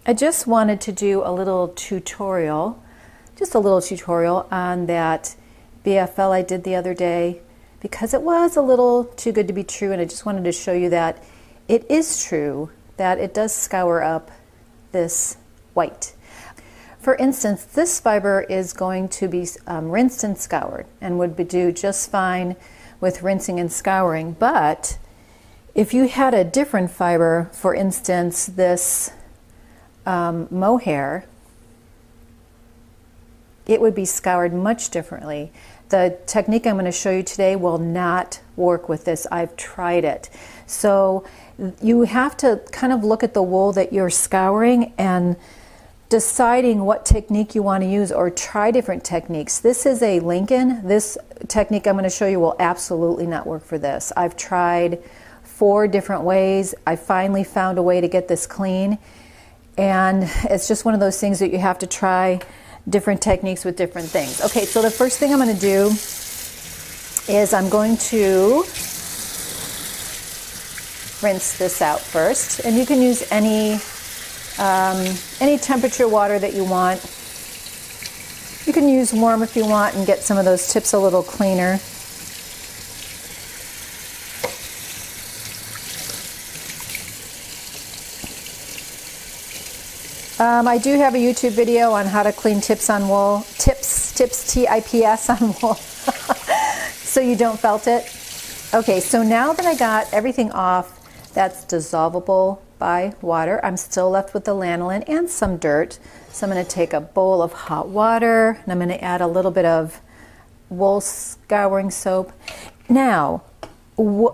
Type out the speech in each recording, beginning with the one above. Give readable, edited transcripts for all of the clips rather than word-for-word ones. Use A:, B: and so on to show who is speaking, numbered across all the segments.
A: I just wanted to do a little tutorial, on that BFL I did the other day, because it was a little too good to be true, and I just wanted to show you that it is true that it does scour up this white. For instance, this fiber is going to be rinsed and scoured and would do just fine with rinsing and scouring, but if you had a different fiber, for instance this mohair, it would be scoured much differently. The technique I'm going to show you today will not work with this. I've tried it. So you have to kind of look at the wool that you're scouring and deciding what technique you want to use, or try different techniques. This is a Lincoln. This technique I'm going to show you will absolutely not work for this. I've tried 4 different ways. I finally found a way to get this clean, and it's just one of those things that you have to try different techniques with different things. Okay, so the first thing I'm going to do is I'm going to rinse this out first, and you can use any temperature water that you want. You can use warm if you want and get some of those tips a little cleaner. I do have a YouTube video on how to clean tips on wool. Tips, T-I-P-S on wool. So you don't felt it. Okay, so now that I got everything off that's dissolvable by water, I'm still left with the lanolin and some dirt. So I'm going to take a bowl of hot water and I'm going to add a little bit of wool scouring soap. Now,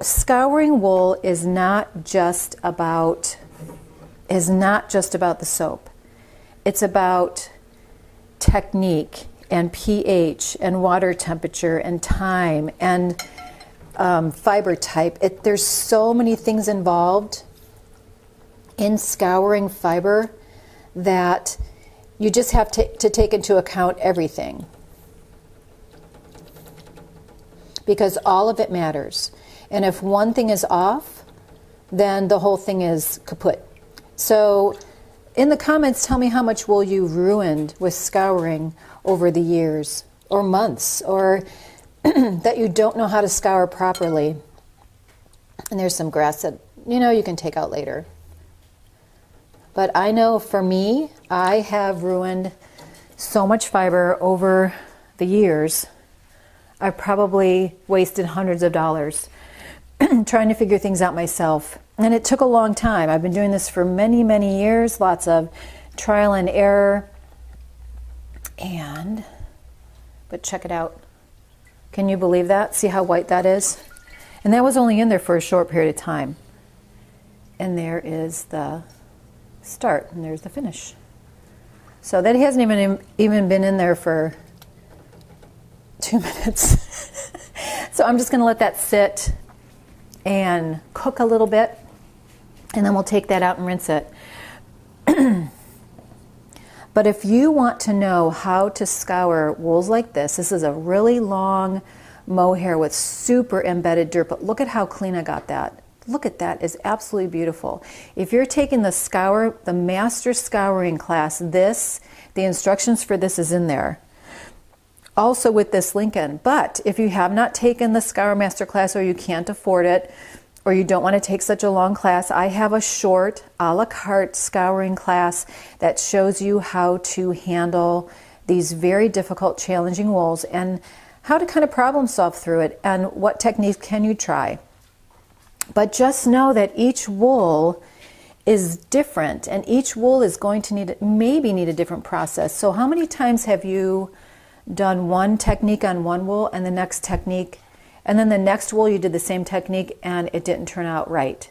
A: scouring wool is not just about the soap. It's about technique and pH and water temperature and time and fiber type. There's so many things involved in scouring fiber that you just have to take into account everything, because all of it matters. And if one thing is off, then the whole thing is kaput. So in the comments, tell me how much wool you ruined with scouring over the years or months, or that you don't know how to scour properly. And there's some grass that you can take out later. But I know for me, I have ruined so much fiber over the years. I've probably wasted hundreds of dollars trying to figure things out myself. And it took a long time. I've been doing this for many, many years, lots of trial and error. But check it out. Can you believe that? See how white that is? And that was only in there for a short period of time. And there is the start, and there's the finish. So that hasn't even been in there for 2 minutes. So I'm just going to let that sit and cook a little bit, and then we'll take that out and rinse it. But if you want to know how to scour wools like this is a really long mohair with super embedded dirt, but look at how clean I got that. Look at that, it's absolutely beautiful. If you're taking the master scouring class, the instructions for this is in there. Also with this Lincoln. But if you have not taken the Scour Master class, or you can't afford it, or you don't want to take such a long class, I have a short a la carte scouring class that shows you how to handle these very difficult, challenging wools and how to kind of problem solve through it and what techniques can you try. But just know that each wool is different, and each wool is going to maybe need a different process. So how many times have you done one technique on one wool and the next technique, and then the next wool you did the same technique and it didn't turn out right?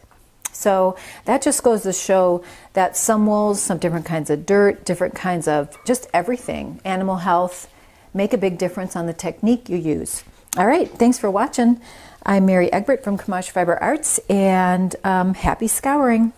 A: So that just goes to show that some wools, some different kinds of dirt, different kinds of just everything, animal health, make a big difference on the technique you use. All right, thanks for watching. I'm Mary Egbert from Camaj Fiber Arts, and happy scouring.